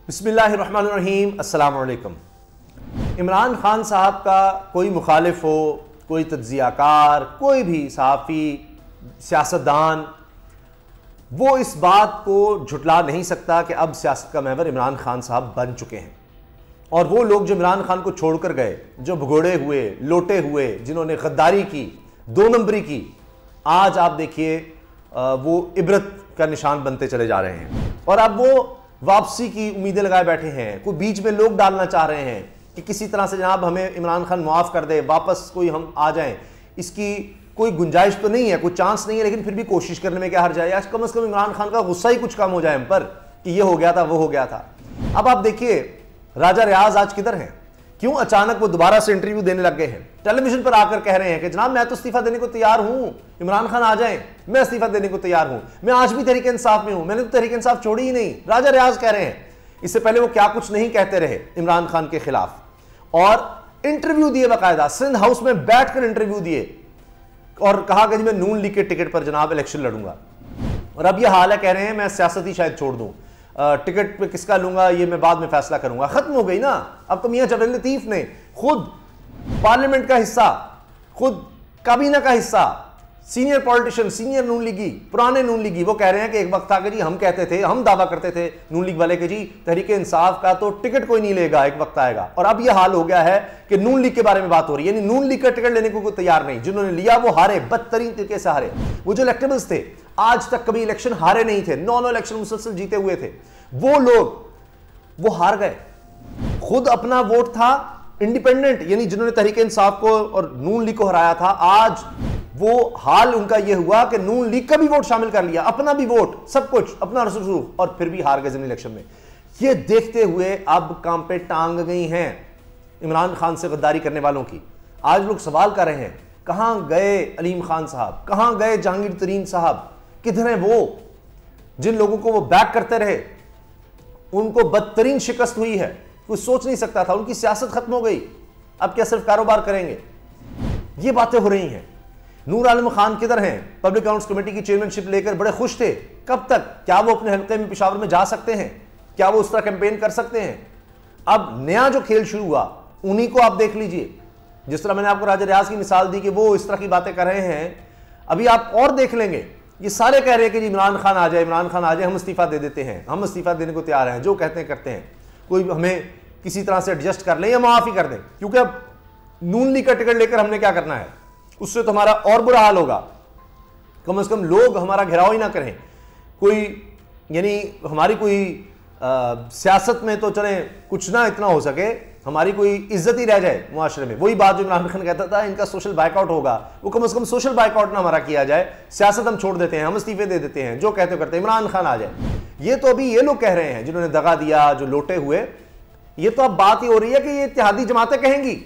बिस्मिल्लाहिर्रहमानिर्रहीम, अस्सलाम वालेकुम। इमरान खान साहब का कोई मुखालिफ हो, कोई तज्ज़ियाकार, कोई भी सहाफ़ी, सियासतदान, वो इस बात को झुटला नहीं सकता कि अब सियासत का महवर इमरान खान साहब बन चुके हैं। और वो लोग जो इमरान खान को छोड़कर गए, जो भगोड़े हुए, लोटे हुए, जिन्होंने गद्दारी की, दो नंबरी की, आज आप देखिए वो इबरत का निशान बनते चले जा रहे हैं। और अब वो वापसी की उम्मीदें लगाए बैठे हैं। कोई बीच में लोग डालना चाह रहे हैं कि किसी तरह से जनाब हमें इमरान खान माफ़ कर दे, वापस कोई हम आ जाएं। इसकी कोई गुंजाइश तो नहीं है, कोई चांस नहीं है, लेकिन फिर भी कोशिश करने में क्या हर्ज है। या कम से कम इमरान खान का गुस्सा ही कुछ कम हो जाए हम पर कि ये हो गया था, वो हो गया था। अब आप देखिए राजा रियाज आज किधर हैं, क्यों अचानक वो दोबारा से इंटरव्यू देने लग गए हैं। टेलीविजन पर आकर कह रहे हैं कि जनाब मैं तो इस्तीफा देने को तैयार हूं, इमरान खान आ जाएं, मैं इस्तीफा देने को तैयार हूं, मैं आज भी तहरीक इंसाफ में हूं, मैंने तो तहरीक इंसाफ छोड़ी ही नहीं। राजा रियाज कह रहे हैं। इससे पहले वो क्या कुछ नहीं कहते रहे इमरान खान के खिलाफ, और इंटरव्यू दिए, बाकायदा सिंध हाउस में बैठकर इंटरव्यू दिए और कहा कि मैं नून लीग के टिकट पर जनाब इलेक्शन लड़ूंगा। और अब यह हाल है, कह रहे हैं मैं सियासत ही शायद छोड़ दूं, टिकट पे किसका लूंगा ये मैं बाद में फैसला करूंगा। खत्म हो गई ना। अब तो मियां जबरील लतीफ ने खुद पार्लियामेंट का हिस्सा, खुद काबीना का हिस्सा, सीनियर पॉलिटिशियन, सीनियर नून लीगी, पुराने नून लीगी, वो कह रहे हैं कि एक वक्त था कि जी हम कहते थे, हम दावा करते थे नून लीग वाले के जी तहरीक इंसाफ का तो टिकट कोई नहीं लेगा, एक वक्त आएगा। और अब यह हाल हो गया है कि नून लीग के बारे में बात हो रही है, यानी नून लीग का टिकट लेने को कोई तैयार नहीं। जिन्होंने लिया वो हारे, बदतरीन तरीके से हारे। वो जो इलेक्टेबल्स थे, आज तक कभी इलेक्शन हारे नहीं थे, 9 इलेक्शन मुसलसल जीते हुए थे, वो लोग वो हार गए। खुद अपना वोट था इंडिपेंडेंट, यानी जिन्होंने तहरीक इंसाफ को और नून लीग को हराया था, आज वो हाल उनका यह हुआ कि नून लीग का भी वोट शामिल कर लिया, अपना भी वोट, सब कुछ अपना रसूख, और फिर भी हार गए ज़मीनी इलेक्शन में। ये देखते हुए अब काम पे टांग गई हैं इमरान खान से गद्दारी करने वालों की। आज लोग सवाल कर रहे हैं कहां गए अलीम खान साहब, कहां गए जहांगीर तरीन साहब, किधर हैं वो जिन लोगों को वो बैक करते रहे। उनको बदतरीन शिकस्त हुई है, कोई सोच नहीं सकता था, उनकी सियासत खत्म हो गई, अब क्या सिर्फ कारोबार करेंगे। ये बातें हो रही हैं। नूर आलम खान किधर हैं, पब्लिक अकाउंट्स कमेटी की चेयरमैनशिप लेकर बड़े खुश थे, कब तक, क्या वो अपने हल्के में पेशावर में जा सकते हैं, क्या वो उस तरह कैंपेन कर सकते हैं। अब नया जो खेल शुरू हुआ उन्हीं को आप देख लीजिए। जिस तरह मैंने आपको राजा रियाज की मिसाल दी कि वो इस तरह की बातें कर रहे हैं, अभी आप और देख लेंगे। ये सारे कह रहे हैं कि जी इमरान खान आ जाए, इमरान खान आ जाए, हम इस्तीफा दे देते हैं, हम इस्तीफा देने को तैयार हैं, जो कहते हैं करते हैं, कोई हमें किसी तरह से एडजस्ट कर लें या माफ ही कर दें, क्योंकि अब नून लीग का टिकट लेकर हमने क्या करना है, उससे तो हमारा और बुरा हाल होगा। कम से कम लोग हमारा घेराव ही ना करें, कोई यानी हमारी कोई सियासत में तो चले कुछ ना इतना हो सके, हमारी कोई इज्जत ही रह जाए मुआशरे में। वही बात जो इमरान खान कहता था इनका सोशल बाइकआउट होगा, वो कम से कम सोशल बाइकआउट ना हमारा किया जाए, सियासत हम छोड़ देते हैं, हम इस्तीफे दे देते हैं, जो कहते करते इमरान खान आ जाए। ये तो अभी ये लोग कह रहे हैं जिन्होंने दगा दिया, जो लोटे हुए। ये तो अब बात ही हो रही है कि ये इत्तेहादी जमातें कहेंगी।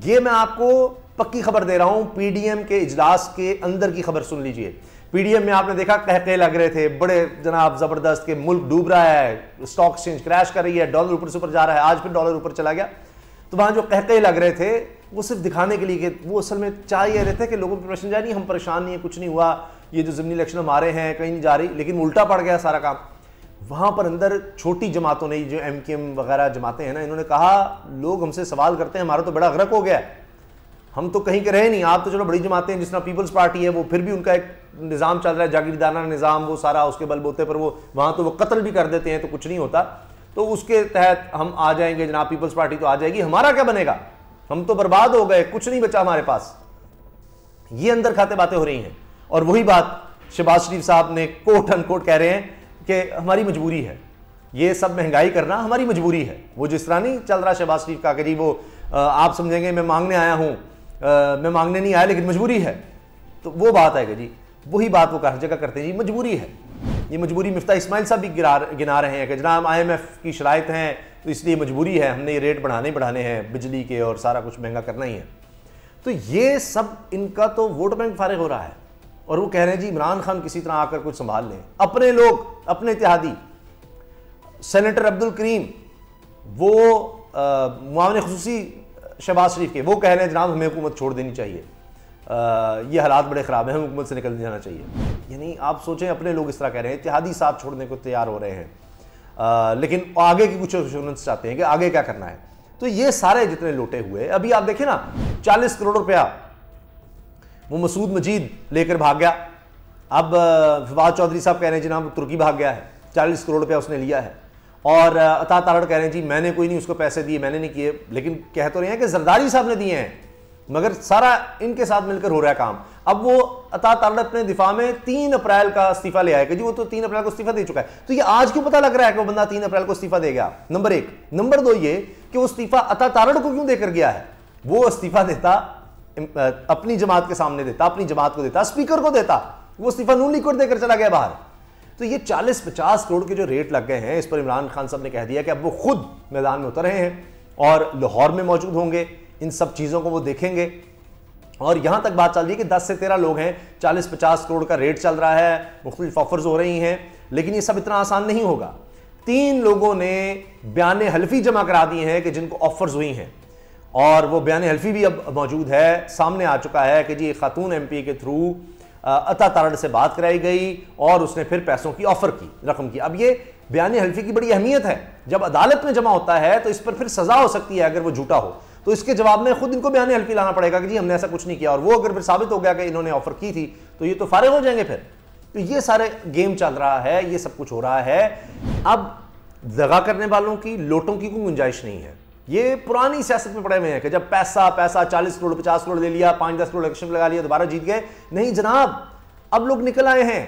ये मैं आपको पक्की खबर दे रहा हूं, पीडीएम के इजलास के अंदर की खबर सुन लीजिए। पीडीएम में आपने देखा कहके लग रहे थे बड़े जनाब जबरदस्त के मुल्क डूब रहा है, स्टॉक एक्सचेंज क्रैश कर रही है, डॉलर ऊपर से ऊपर जा रहा है, आज फिर डॉलर ऊपर चला गया। तो वहां जो कहके लग रहे थे वो सिर्फ दिखाने के लिए कि वो असल में चाह ये रहे थे कि लोगों की परेशानी नहीं, हम परेशान नहीं है, कुछ नहीं हुआ, ये जो ज़मीनी इलेक्शन हमारे हैं कहीं नहीं जा रही, लेकिन उल्टा पड़ गया सारा काम। वहां पर अंदर छोटी जमातों ने, जो एमकेएम वगैरह जमातें हैं ना, इन्होंने कहा लोग हमसे सवाल करते हैं, हमारा तो बड़ा गरक हो गया है, हम तो कहीं के रहे नहीं, आप तो चलो बड़ी जमातें हैं, जिस तरह पीपल्स पार्टी है, वो फिर भी उनका एक निज़ाम चल रहा है, जागीरदाराना निज़ाम, वो सारा उसके बलबूते पर वो वहाँ तो वो कत्ल भी कर देते हैं तो कुछ नहीं होता, तो उसके तहत हम आ जाएंगे जनाब, पीपल्स पार्टी तो आ जाएगी, हमारा क्या बनेगा, हम तो बर्बाद हो गए, कुछ नहीं बचा हमारे पास। ये अंदर खाते बातें हो रही हैं। और वही बात शहबाज शरीफ साहब ने कोट अनकोट कह रहे हैं कि हमारी मजबूरी है, ये सब महंगाई करना हमारी मजबूरी है। वो जिस तरह नहीं चल रहा शहबाज शरीफ का कि जी वो आप समझेंगे मैं मांगने आया हूँ, मैं मांगने नहीं आया लेकिन मजबूरी है, तो वो बात है कि जी वही बात वो हर जगह करते हैं, जी मजबूरी है। ये मजबूरी मिफ्ताह इस्माइल साहब भी गिना रहे हैं कि जनाब IMF की शराइत हैं तो इसलिए मजबूरी है, हमने ये रेट बढ़ाने हैं बिजली के और सारा कुछ महंगा करना ही है। तो ये सब इनका तो वोट बैंक फारिग हो रहा है और वो कह रहे हैं जी इमरान खान किसी तरह आकर कुछ संभाल लें। अपने लोग, अपने इत्तेहादी, सेनेटर अब्दुल करीम, वो मुआविन खुसूसी शहबाज शरीफ के, वो कह रहे हैं जनाब हमें हुकूमत छोड़ देनी चाहिए, ये हालात बड़े ख़राब हैं, हमें हुकूमत से निकल जाना चाहिए। यानी आप सोचें अपने लोग इस तरह कह रहे हैं, इत्तेहादी साथ छोड़ने को तैयार हो रहे हैं। लेकिन आगे की कुछ एश्योरेंस चाहते हैं कि आगे क्या करना है। तो ये सारे जितने लूटे हुए, अभी आप देखें ना 40 करोड़ रुपया वो मसूद मजीद लेकर भाग गया। अब फवाद चौधरी साहब कह रहे हैं जनाब तुर्की भाग गया है, 40 करोड़ रुपया उसने लिया है। और अता तारड़ कह रहे हैं जी मैंने कोई नहीं उसको पैसे दिए, मैंने नहीं किए, लेकिन कह तो रहे हैं कि जरदारी साहब ने दिए हैं, मगर सारा इनके साथ मिलकर हो रहा है काम। अब वो अता तारड़ अपने दिफा में 3 अप्रैल का इस्तीफा ले आएगा जी, वो तो 3 अप्रैल को इस्तीफा दे चुका है। तो ये आज क्यों पता लग रहा है कि वो बंदा 3 अप्रैल को इस्तीफा दे गया? नंबर 1। नंबर 2 ये कि वो इस्तीफा अता तारड़ को क्यों देकर गया है? वो इस्तीफा देता अपनी जमात के सामने देता, अपनी जमात को देता, स्पीकर को देता, वो इस्तीफा नून लीग को देकर चला गया बाहर। तो ये 40-50 करोड़ के जो रेट लग गए हैं, इस पर इमरान खान साहब ने कह दिया कि अब वो खुद मैदान में उतर रहे हैं और लाहौर में मौजूद होंगे, इन सब चीज़ों को वो देखेंगे। और यहां तक बात चल रही है कि 10 से 13 लोग हैं, 40-50 करोड़ का रेट चल रहा है, मुख्तलिफ ऑफर्स हो रही हैं, लेकिन ये सब इतना आसान नहीं होगा। 3 लोगों ने बयान हल्फी जमा करा दिए हैं कि जिनको ऑफर्स हुई हैं, और वो बयान हल्फी भी अब मौजूद है, सामने आ चुका है कि जी खातून MP के थ्रू अता तारड़ से बात कराई गई और उसने फिर पैसों की ऑफर की, रकम की। अब ये बयान हल्फी की बड़ी अहमियत है, जब अदालत में जमा होता है तो इस पर फिर सजा हो सकती है अगर वो झूठा हो, तो इसके जवाब में खुद इनको बयान हल्फी लाना पड़ेगा कि जी हमने ऐसा कुछ नहीं किया, और वो अगर फिर साबित हो गया कि इन्होंने ऑफर की थी तो ये तो फारिग हो जाएंगे फिर। तो ये सारे गेम चल रहा है, ये सब कुछ हो रहा है। अब दगा करने वालों की, लोटों की कोई गुंजाइश नहीं है। ये पुरानी सियासत में पड़े हुए हैं कि जब पैसा 40 करोड़ 50 करोड़ ले लिया, 5-10 करोड़ इलेक्शन लगा लिया, दोबारा जीत गए। नहीं जनाब, अब लोग निकल आए हैं।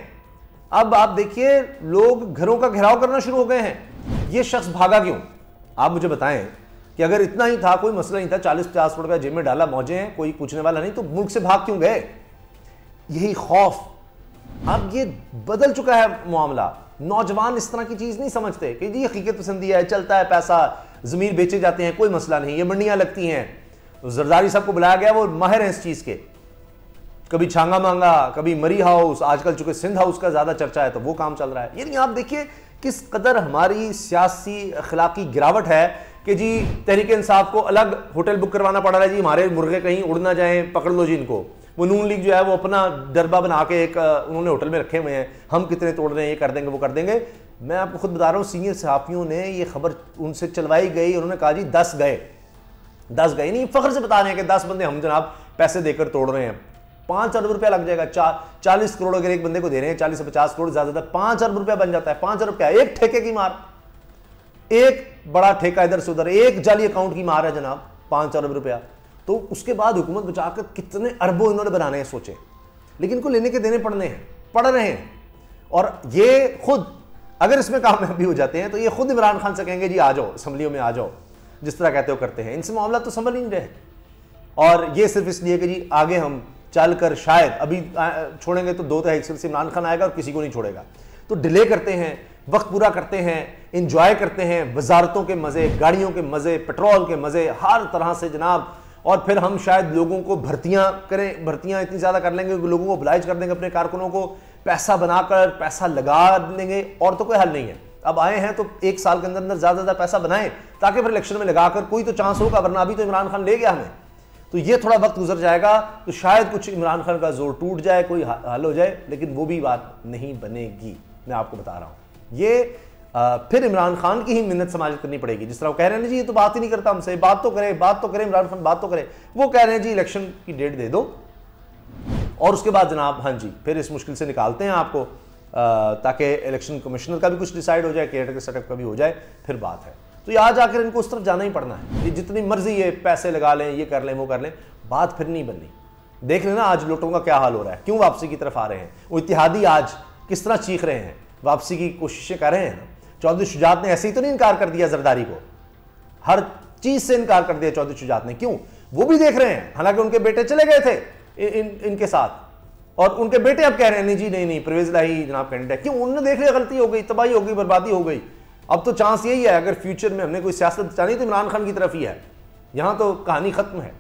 अब आप देखिए लोग घरों का घेराव करना शुरू हो गए हैं। ये शख्स भागा क्यों? आप मुझे बताएं कि अगर इतना ही था, कोई मसला नहीं था, 40-50 करोड़ रुपया जेब में डाला, मौजे हैं, कोई पूछने वाला नहीं, तो मुल्क से भाग क्यों गए? यही खौफ। अब ये बदल चुका है मामला। नौजवान इस तरह की चीज नहीं समझते कि जी हकीकत पसंदी है, चलता है पैसा, जमीन बेचे जाते हैं, कोई मसला नहीं, ये मंडियां लगती हैं। तो जरदारी साहब को बुलाया गया, वो माहिर हैं इस चीज के, कभी छांगा मांगा, कभी मरी हाउस, आजकल चूंकि सिंध हाउस का ज्यादा चर्चा है तो वो काम चल रहा है। यानी आप देखिए किस कदर हमारी सियासी अखलाकी गिरावट है कि जी तहरीक इंसाफ को अलग होटल बुक करवाना पड़ रहा है, जी हमारे मुर्गे कहीं उड़ ना जाए, पकड़ लो जी इनको। वो नून लीग जो है वो अपना डरबा बना के एक उन्होंने होटल में रखे हुए हैं, हम कितने तोड़ रहे हैं, ये कर देंगे वो कर देंगे। मैं आपको खुद बता रहा हूँ, सीनियर सहाफियों ने ये खबर उनसे चलवाई गई, उन्होंने कहा जी 10 गए नहीं, फख्र से बता रहे हैं कि 10 बंदे हम जनाब पैसे देकर तोड़ रहे हैं। 5 अरब रुपया लग जाएगा। 40 करोड़ अगर एक बंदे को दे रहे हैं, 40 से 50 करोड़ ज्यादा 5 अरब रुपया बन जाता है। 5 अरब क्या, एक ठेके की मार, एक बड़ा ठेका इधर से उधर, एक जाली अकाउंट की मार है जनाब, 5 अरब रुपया। तो उसके बाद हुकूमत बचाकर कितने अरबों इन्होंने बनाने हैं सोचे, लेकिन इनको लेने के देने पड़ रहे हैं। और ये खुद अगर इसमें कामयाब भी हो जाते हैं तो ये खुद इमरान खान से कहेंगे जी आ जाओ असम्बलियों में आ जाओ, जिस तरह कहते हो करते हैं। इनसे मामला तो संभल ही नहीं रहे, और ये सिर्फ इसलिए कि जी आगे हम चलकर शायद अभी छोड़ेंगे तो 2 तिहाई से इमरान खान आएगा और किसी को नहीं छोड़ेगा। तो डिले करते हैं, वक्त पूरा करते हैं, इंजॉय करते हैं, वजारतों के मजे, गाड़ियों के मजे, पेट्रोल के मजे, हर तरह से जनाब। और फिर हम शायद लोगों को भर्तियां करें, भर्तियां इतनी ज्यादा कर लेंगे कि लोगों को ब्लाइज कर देंगे, अपने कारकुनों को पैसा बनाकर पैसा लगा लेंगे, और तो कोई हल नहीं है। अब आए हैं तो 1 साल के अंदर अंदर ज्यादा पैसा बनाएं ताकि फिर इलेक्शन में लगाकर कोई तो चांस होगा, वरना अभी तो इमरान खान ले गया हमें। तो ये थोड़ा वक्त गुजर जाएगा तो शायद कुछ इमरान खान का जोर टूट जाए, कोई हल हो जाए, लेकिन वो भी बात नहीं बनेगी, मैं आपको बता रहा हूं। ये फिर इमरान खान की ही मिन्नत समाजत करनी पड़ेगी। जिस तरह वो कह रहे हैं जी ये तो बात ही नहीं करता हमसे, बात तो करे इमरान खान, बात तो करे। वो कह रहे हैं जी इलेक्शन की डेट दे दो और उसके बाद जनाब हाँ जी फिर इस मुश्किल से निकालते हैं आपको, ताकि इलेक्शन कमिश्नर का भी कुछ डिसाइड हो जाए, केयर के सेटअप का भी हो जाए, फिर बात है। तो ये आज आकर इनको उस तरफ जाना ही पड़ना है। ये जितनी मर्जी ये पैसे लगा लें, ये कर लें, वो कर लें, बात फिर नहीं बननी। देख लेना आज लोटों का क्या हाल हो रहा है, क्यों वापसी की तरफ आ रहे हैं। वो इत्तेहादी आज किस तरह चीख रहे हैं, वापसी की कोशिशें कर रहे हैं। चौधरी शुजात ने ऐसे ही तो नहीं इनकार कर दिया जरदारी को, हर चीज से इनकार कर दिया चौधरी शुजात ने। क्यों? वो भी देख रहे हैं, हालांकि उनके बेटे चले गए थे इनके साथ, और उनके बेटे अब कह रहे हैं नहीं जी नहीं परवेज इलाही जनाब कैंडिडेट। क्यों? उन्होंने देख लिया गलती हो गई, तबाही हो गई, बर्बादी हो गई। अब तो चांस यही है, अगर फ्यूचर में हमने कोई सियासत चाहनी तो इमरान खान की तरफ ही है। यहां तो कहानी खत्म है।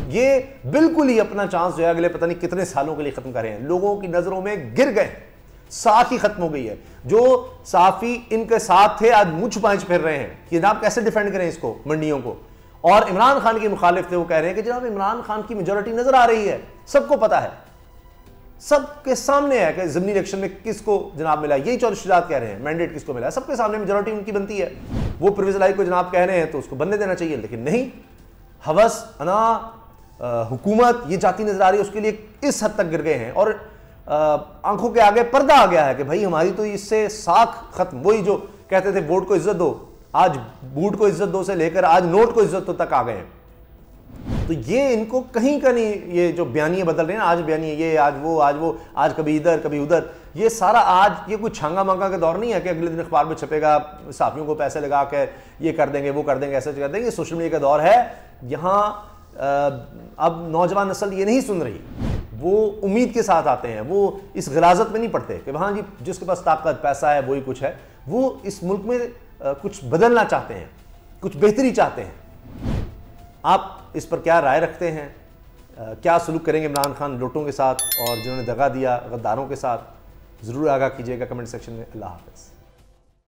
ये बिल्कुल ही अपना चांस जो है अगले पता नहीं कितने सालों के लिए खत्म कर रहे हैं। लोगों की नजरों में गिर गए, साख ही खत्म हो गई है। जो साफी इनके साथ थे आज मुंह छुपाए फिर रहे हैं कि जनाब कैसे डिफेंड करें इसको, मंडियों को। और इमरान खान के मुखालिफ थे, वो कह रहे हैं कि जनाब इमरान खान की मेजोरिटी नजर आ रही है, सबको पता है, सबके सामने है कि ज़मीनी इलेक्शन में किसको जनाब मिला, यही चौधरी शुजात कह रहे हैं, मैंडेट किसको मिला है, सबके सामने मेजॉरिटी उनकी बनती है। वो परवेज़ इलाही को जनाब कह रहे हैं तो उसको बनने देना चाहिए, लेकिन नहीं, हवस, अना, हुकूमत ये जाती नजर आ रही है, उसके लिए इस हद तक गिर गए हैं और आंखों के आगे पर्दा आ गया है कि भाई हमारी तो इससे साख खत्म। वही जो कहते थे वोट को इज्जत दो, आज बूट को इज्जत दो से लेकर आज नोट को इज्जत तक आ गए हैं। तो ये इनको कहीं का नहीं, ये जो बयानियां बदल रहे हैं, आज बयानियां ये, आज वो, आज कभी इधर कभी उधर, ये सारा आज ये कुछ छांगा मांगा का दौर नहीं है कि अगले दिन अखबार में छपेगा, साफियों को पैसे लगा के ये कर देंगे वो कर देंगे ऐसा कर देंगे। सोशल मीडिया का दौर है, यहाँ अब नौजवान नस्ल ये नहीं सुन रही, वो उम्मीद के साथ आते हैं, वो इस गिलाजत में नहीं पड़ते कि हाँ जी जिसके पास ताकत पैसा है वही कुछ है। वो इस मुल्क में कुछ बदलना चाहते हैं, कुछ बेहतरी चाहते हैं। आप इस पर क्या राय रखते हैं? क्या सलूक करेंगे इमरान खान लोटों के साथ और जिन्होंने दगा दिया गद्दारों के साथ? ज़रूर आगाह कीजिएगा कमेंट सेक्शन में। अल्लाह हाफ़िज़।